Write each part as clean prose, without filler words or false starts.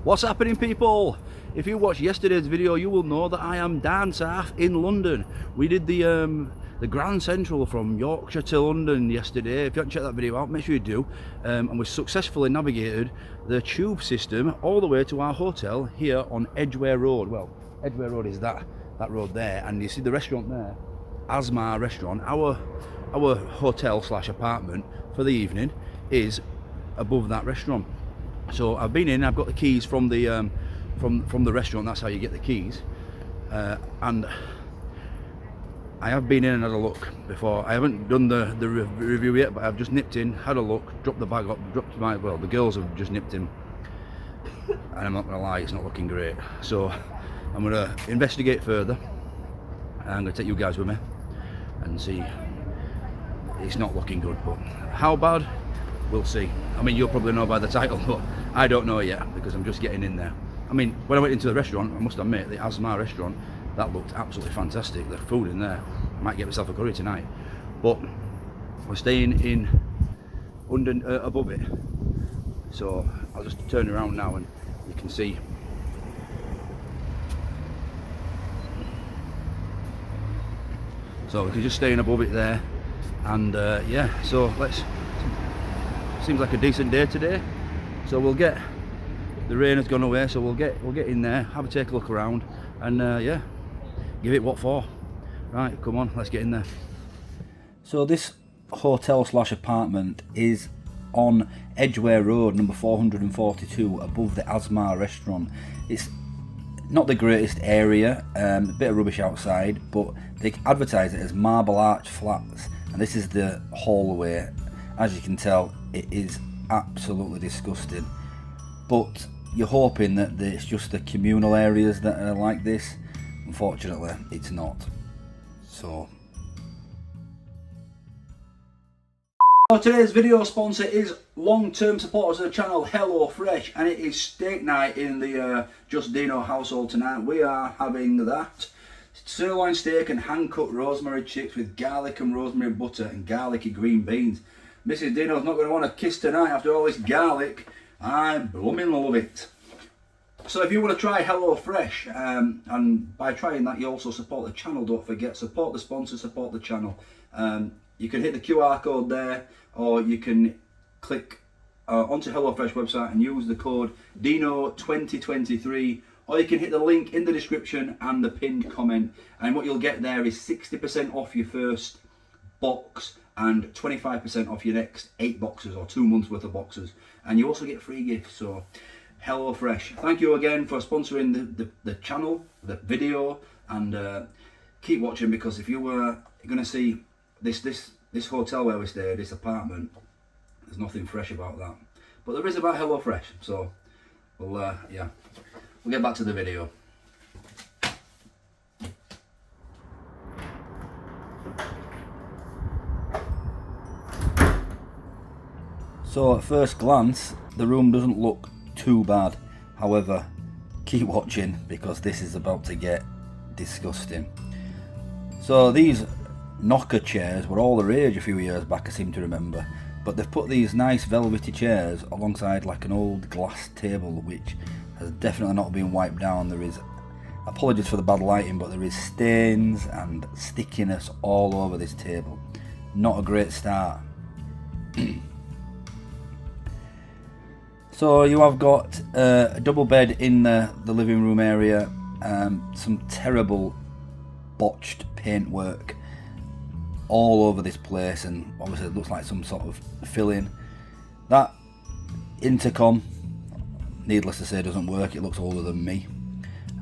What's happening, people? If you watched yesterday's video, you will know that I am down south in London. We did the Grand Central from Yorkshire to London yesterday. If you haven't checked that video out, make sure you do. And we successfully navigated the tube system all the way to our hotel here on Edgware Road. Well, Edgware Road is that road there, and you see the restaurant there, Asmar Restaurant. Our hotel slash apartment for the evening is above that restaurant. So I've been in, I've got the keys from the restaurant. That's how you get the keys, and I have been in and had a look before. I haven't done the review yet, but I've just nipped in, had a look, dropped the bag up, well, the girls have just nipped in, and I'm not gonna lie, it's not looking great. So I'm gonna investigate further, and I'm gonna take you guys with me and see. It's not looking good, but how bad, we'll see. I mean, you'll probably know by the title, but I don't know yet because I'm just getting in there. I mean, when I went into the restaurant, I must admit, the Asmar restaurant, that looked absolutely fantastic. The food in there, I might get myself a curry tonight. But we're staying in above it, so I'll just turn around now and you can see. So we can just stay in above it there, and yeah. So seems like a decent day today. So we'll get, the rain has gone away, so we'll get in there, take a look around, and yeah, give it what for. Right, come on, let's get in there. So this hotel slash apartment is on Edgware Road, number 442, above the Asmar restaurant. It's not the greatest area, a bit of rubbish outside, but they advertise it as Marble Arch Flats, and this is the hallway. As you can tell, it is absolutely disgusting, but you're hoping that it's just the communal areas that are like this. Unfortunately, it's not. So today's video sponsor is long-term supporters of the channel, HelloFresh, and it is steak night in the Just Dino household tonight. We are having that sirloin steak and hand-cut rosemary chips with garlic and rosemary butter and garlicky green beans. Mrs. Dino's not going to want a kiss tonight after all this garlic. I blooming love it. So if you want to try HelloFresh, and by trying that you also support the channel, don't forget, support the sponsor, support the channel. You can hit the QR code there, or you can click onto HelloFresh website and use the code DINO2023, or you can hit the link in the description and the pinned comment, and what you'll get there is 60% off your first box and 25% off your next 8 boxes or 2 months worth of boxes, and you also get free gifts. So HelloFresh, thank you again for sponsoring the channel, the video, and keep watching, because if you were going to see this hotel where we stay, this apartment, there's nothing fresh about that, but there is about HelloFresh. So we'll yeah, we'll get back to the video. So at first glance, the room doesn't look too bad. However, keep watching because this is about to get disgusting. So these knocker chairs were all the rage a few years back, I seem to remember, but they've put these nice velvety chairs alongside like an old glass table which has definitely not been wiped down. There is, apologies for the bad lighting, but there is stains and stickiness all over this table. Not a great start. So you have got a double bed in the living room area, some terrible botched paintwork all over this place, and obviously it looks like some sort of fill-in. That intercom, needless to say, doesn't work. It looks older than me,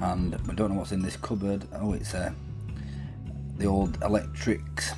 and I don't know what's in this cupboard. Oh, it's the old electrics,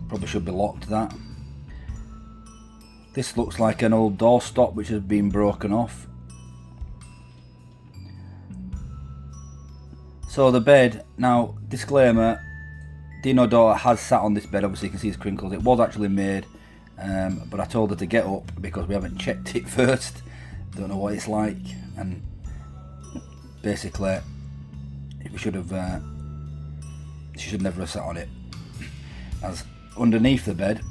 probably should be locked, that. This looks like an old doorstop which has been broken off. So the bed, now disclaimer, Dino daughter has sat on this bed, obviously you can see his crinkles. It was actually made, but I told her to get up because we haven't checked it first. Don't know what it's like, and basically we should have, she should never have sat on it. As underneath the bed,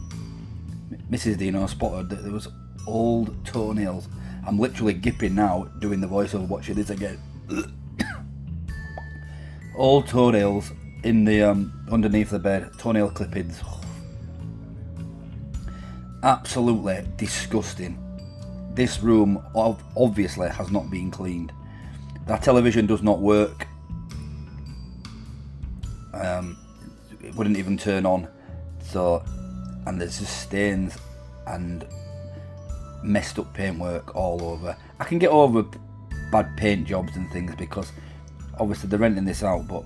Mrs. Dino spotted that there was old toenails. I'm literally gipping now doing the voiceover watching this again. Old toenails in the underneath the bed, toenail clippings. Absolutely disgusting. This room obviously has not been cleaned. That television does not work. It wouldn't even turn on. So, and there's just stains and messed up paintwork all over. I can get over bad paint jobs and things because obviously they're renting this out, but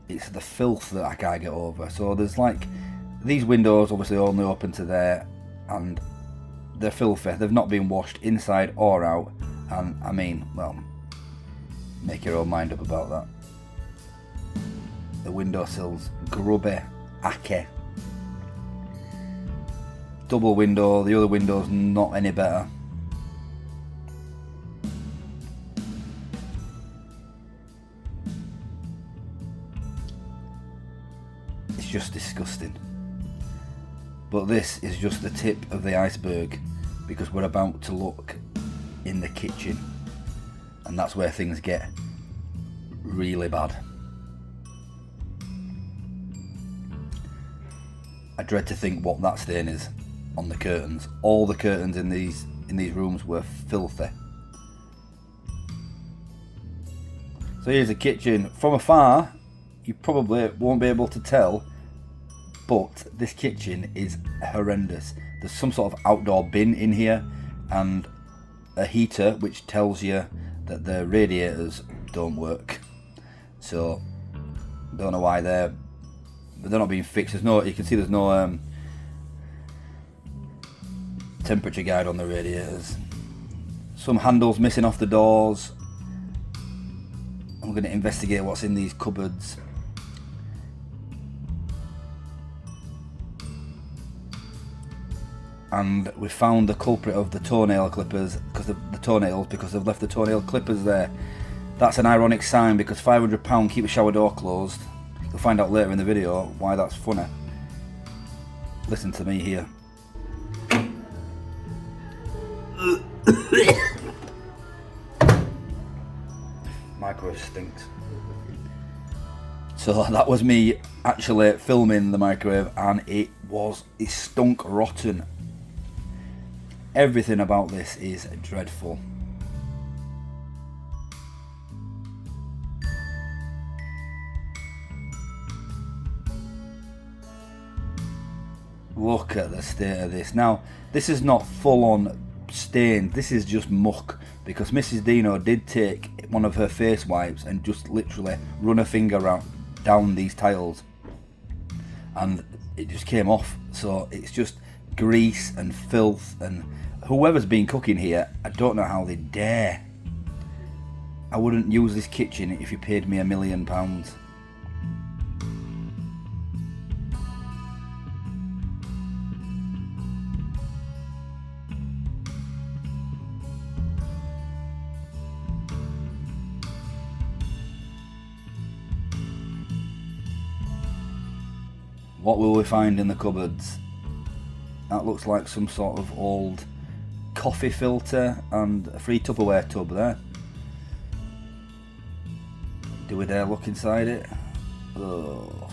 it's the filth that I can't get over. So there's like these windows obviously only open to there, and they're filthy. They've not been washed inside or out, and I mean, well, make your own mind up about that. The windowsills, grubby, acky. Double window, the other window's not any better. It's just disgusting. But this is just the tip of the iceberg, because we're about to look in the kitchen, and that's where things get really bad. I dread to think what that stain is on the curtains. All the curtains in these rooms were filthy. So here's the kitchen. From afar, you probably won't be able to tell, but this kitchen is horrendous. There's some sort of outdoor bin in here, and a heater which tells you that the radiators don't work. So don't know why they're not being fixed. There's no, you can see there's no temperature guide on the radiators. Some handles missing off the doors. I'm going to investigate what's in these cupboards. And we found the culprit of the toenail clippers, because of the toenails, because they've left the toenail clippers there. That's an ironic sign, because £500 keep the shower door closed. You'll find out later in the video why that's funny. Listen to me here. Microwave stinks. So that was me actually filming the microwave, and it stunk rotten. Everything about this is dreadful. Look at the state of this. Now, this is not full on stained, this is just muck, because Mrs. Dino did take one of her face wipes and just literally run a finger down these tiles, and it just came off. So it's just grease and filth, and whoever's been cooking here, I don't know how they dare. I wouldn't use this kitchen if you paid me £1 million. What will we find in the cupboards? That looks like some sort of old coffee filter and a free Tupperware tub there. Do we dare look inside it? Oh.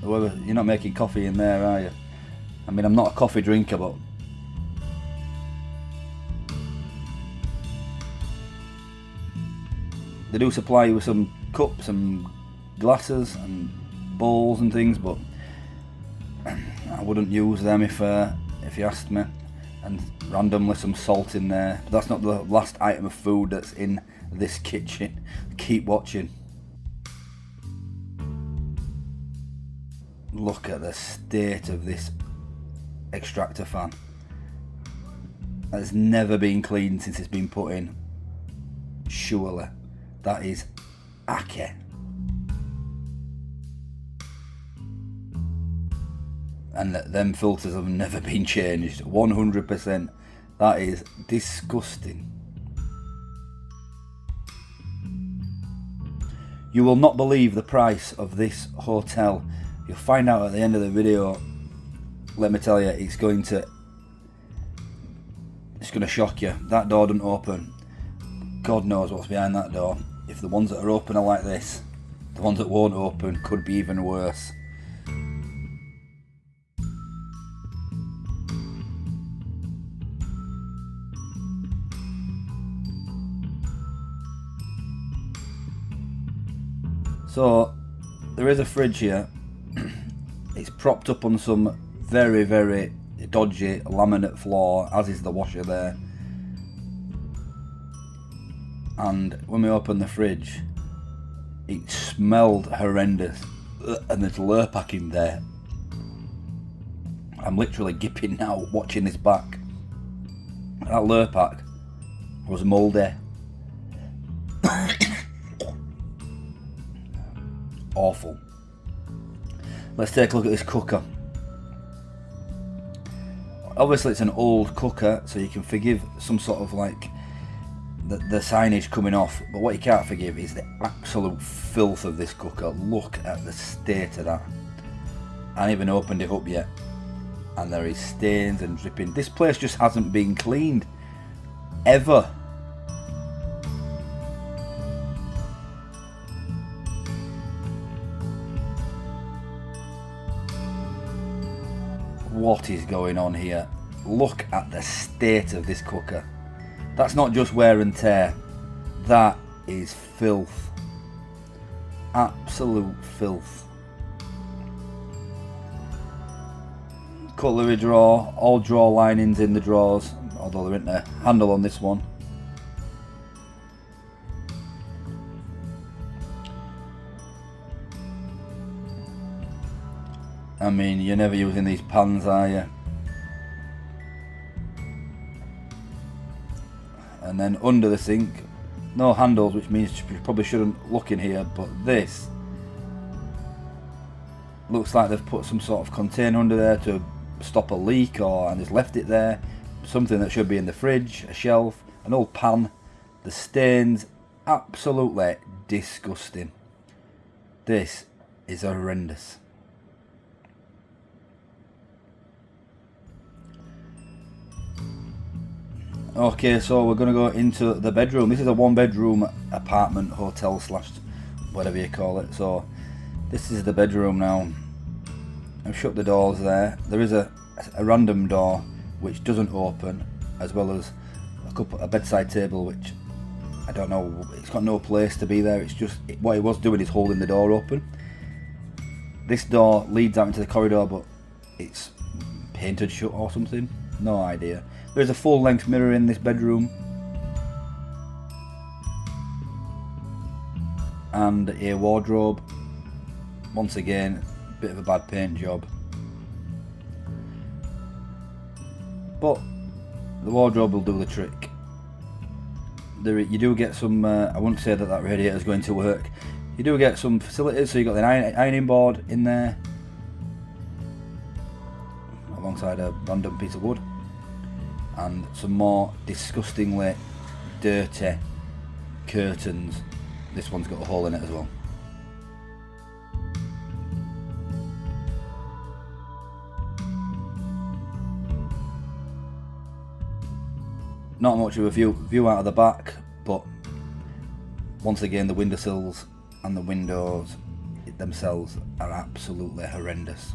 Whoever, you're not making coffee in there, are you? I mean, I'm not a coffee drinker, but they do supply you with some cups and glasses and bowls and things, but I wouldn't use them if you asked me. And randomly some salt in there. But that's not the last item of food that's in this kitchen. Keep watching. Look at the state of this extractor fan. It's never been cleaned since it's been put in. Surely. That is acky. And them filters have never been changed. 100%. That is disgusting. You will not believe the price of this hotel. You'll find out at the end of the video. Let me tell you, it's going to it's going to shock you. That door doesn't open. God knows what's behind that door. If the ones that are open are like this, the ones that won't open could be even worse. So there is a fridge here. It's propped up on some very, very dodgy laminate floor, as is the washer there. And when we opened the fridge, it smelled horrendous, and there's Lurpak in there. I'm literally gipping now watching this back. That Lurpak was mouldy. Awful. Let's take a look at this cooker. Obviously it's an old cooker, so you can forgive some sort of like the signage coming off, but what you can't forgive is the absolute filth of this cooker. Look at the state of that. I haven't even opened it up yet, and there is stains and dripping. This place just hasn't been cleaned ever. What is going on here? Look at the state of this cooker. That's not just wear and tear, that is filth. Absolute filth. Cutlery drawer, all drawer linings in the drawers, although there isn't a handle on this one. I mean, you're never using these pans, are you? And then under the sink, no handles, which means you probably shouldn't look in here, but this looks like they've put some sort of container under there to stop a leak, and just left it there. Something that should be in the fridge, a shelf, an old pan. The stains, absolutely disgusting. This is horrendous. Okay, so we're going to go into the bedroom. This is a one-bedroom apartment, hotel slash whatever you call it. So this is the bedroom now. I've shut the doors there. There is a random door which doesn't open, as well as a bedside table which I don't know, it's got no place to be there. It's just, what it was doing is holding the door open. This door leads out into the corridor, but it's painted shut or something. No idea. There's a full-length mirror in this bedroom, and a wardrobe. Once again, bit of a bad paint job, but the wardrobe will do the trick. You do get some, I wouldn't say that radiator is going to work. You do get some facilities, so you've got the ironing board in there, alongside a random piece of wood. And some more disgustingly dirty curtains. This one's got a hole in it as well. Not much of a view out of the back, but once again the windowsills and the windows themselves are absolutely horrendous.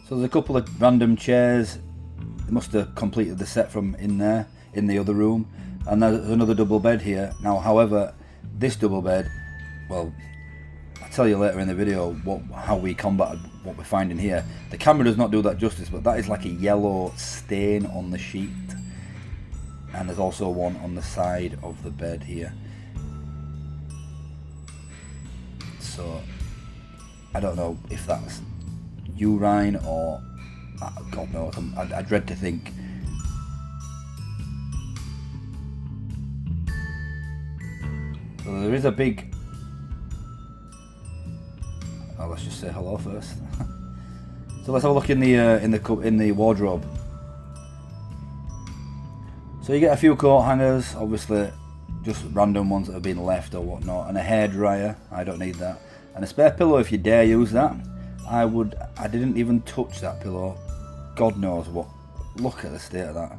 So there's a couple of random chairs. They must have completed the set from in there, in the other room. And there's another double bed here. Now, however, this double bed, well, I'll tell you later in the video how we combated what we're finding here. The camera does not do that justice, but that is like a yellow stain on the sheet. And there's also one on the side of the bed here. So, I don't know if that's urine or God knows. I dread to think. So there is a big. Oh, let's just say hello first. So let's have a look in the wardrobe. So you get a few coat hangers. Obviously, just random ones that have been left or whatnot, and a hairdryer. I don't need that. And a spare pillow if you dare use that. I didn't even touch that pillow. God knows what. Look at the state of that.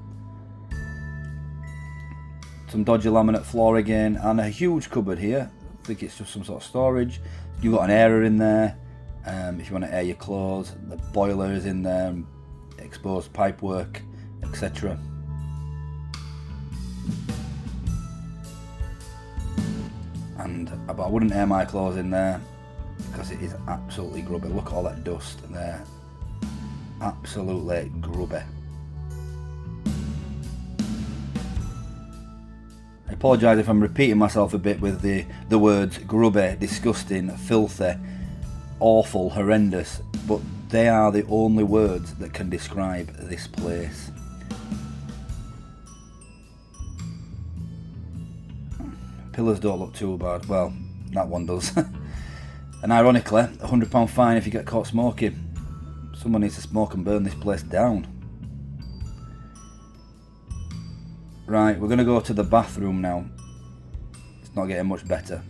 Some dodgy laminate floor again, and a huge cupboard here. I think it's just some sort of storage. You've got an airer in there, if you want to air your clothes. The boiler is in there, exposed pipework, etc. But I wouldn't air my clothes in there because it is absolutely grubby. Look at all that dust there. Absolutely grubby. I apologise if I'm repeating myself a bit with the words grubby, disgusting, filthy, awful, horrendous, but they are the only words that can describe this place. Pillars don't look too bad. Well, that one does. And ironically, £100 fine if you get caught smoking. Someone needs to smoke and burn this place down. Right, we're going to go to the bathroom now. It's not getting much better.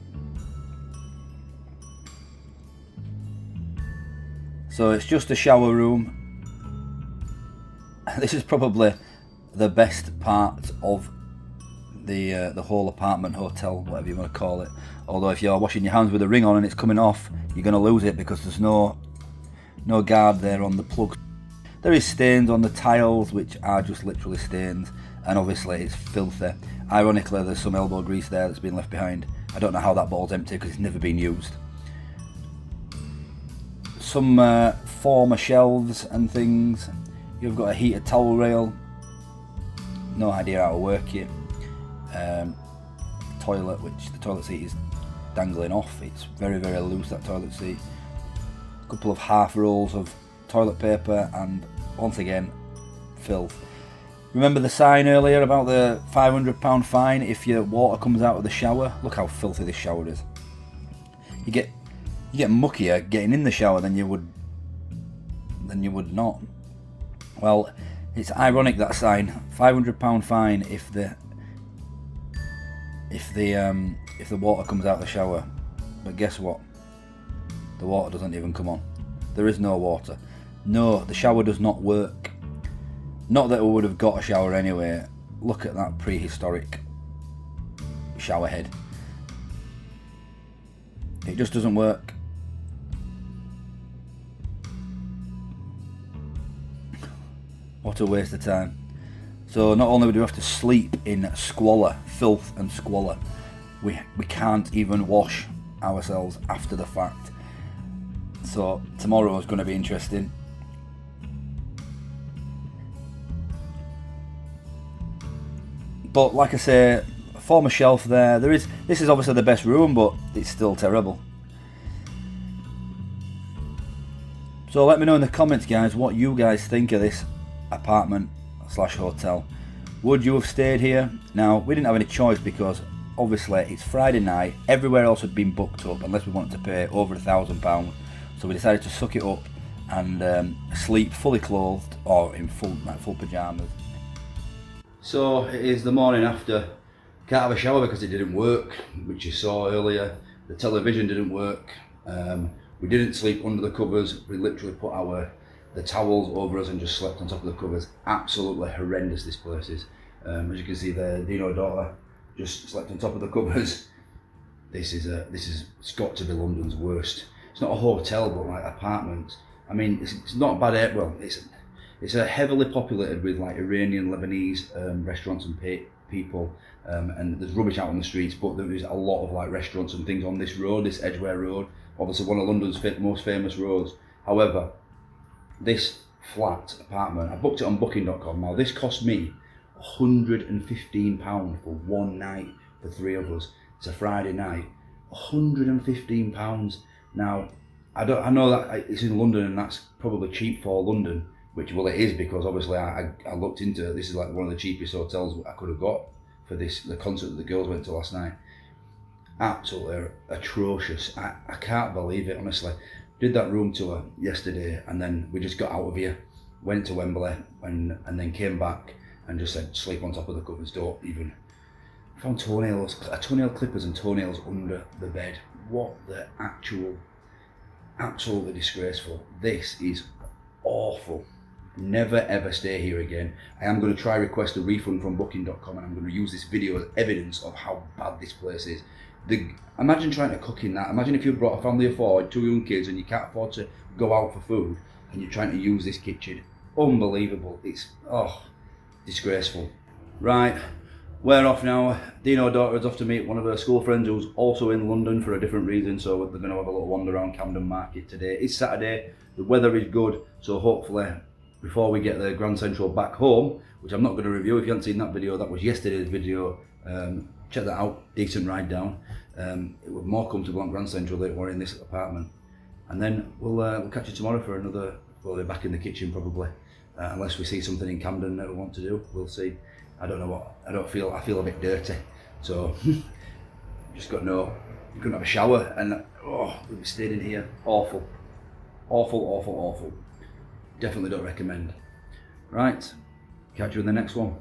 So it's just a shower room. This is probably the best part of the whole apartment, hotel, whatever you want to call it. Although if you're washing your hands with a ring on and it's coming off, you're going to lose it because there's no guard there on the plug. There is stains on the tiles, which are just literally stains, and obviously it's filthy. Ironically, there's some elbow grease there that's been left behind. I don't know how that bottle's empty because it's never been used. Some former shelves and things. You've got a heated towel rail. No idea how to work it. Toilet, which the toilet seat is dangling off. It's very, very loose, that toilet seat. A couple of half rolls of toilet paper, and once again, filth. Remember the sign earlier about the £500 fine if your water comes out of the shower? Look how filthy this shower is. You get muckier getting in the shower than you would not. Well, it's ironic, that sign. £500 fine if the water comes out of the shower. But guess what? The water doesn't even come on. There is no water. No, the shower does not work. Not that we would have got a shower anyway. Look at that prehistoric shower head. It just doesn't work. What a waste of time. So not only do we have to sleep in squalor, filth and squalor, we can't even wash ourselves after the fact. So tomorrow is going to be interesting. But like I say, a former shelf there. This is obviously the best room, but it's still terrible. So let me know in the comments, guys, what you guys think of this apartment / hotel. Would you have stayed here? Now, we didn't have any choice because obviously it's Friday night. Everywhere else had been booked up unless we wanted to pay over £1,000. So we decided to suck it up and sleep fully clothed or in full pyjamas. So it is the morning after. Can't have a shower because it didn't work, which you saw earlier. The television didn't work. We didn't sleep under the covers. We literally put the towels over us and just slept on top of the covers. Absolutely horrendous this place is. As you can see there, Dino daughter just slept on top of the covers. It's got to be London's worst. It's not a hotel, but like apartments. I mean, it's not a bad area. Well, it's a heavily populated with like Iranian, Lebanese restaurants and people, and there's rubbish out on the streets. But there is a lot of like restaurants and things on this road, this Edgware Road, obviously one of London's most famous roads. However, this flat apartment, I booked it on booking.com. Now this cost me £115 for one night for 3 of us. It's a Friday night. £115. Now I know that it's in London and that's probably cheap for London, which, well, it is, because obviously I looked into it. This is like one of the cheapest hotels I could have got for the concert that the girls went to last night. Absolutely atrocious. I can't believe it, honestly. Did that room tour yesterday, and then we just got out of here, went to Wembley, and then came back and just said sleep on top of the covers, don't even found toenail clippers and toenails under the bed. What the actual, absolutely disgraceful. This is awful. Never ever stay here again. I am going to try request a refund from booking.com, and I'm going to use this video as evidence of how bad this place is. Imagine trying to cook in that. Imagine if you brought a family of 4, 2 young kids, and you can't afford to go out for food, and you're trying to use this kitchen. Unbelievable. It's, disgraceful. Right, we're off now. Dino's daughter is off to meet one of her school friends who's also in London for a different reason, so they're going to have a little wander around Camden Market today. It's Saturday, the weather is good, so hopefully before we get the Grand Central back home, which I'm not going to review. If you haven't seen that video, that was yesterday's video. Check that out, decent ride down. It was more comfortable on Grand Central than it were in this apartment. And then we'll catch you tomorrow for another, we'll be back in the kitchen probably. Unless we see something in Camden that we want to do, we'll see. I don't know what, I feel a bit dirty. So, just got no, you couldn't have a shower and we'll be staying in here. Awful. Awful, awful, awful. Definitely don't recommend. Right, catch you in the next one.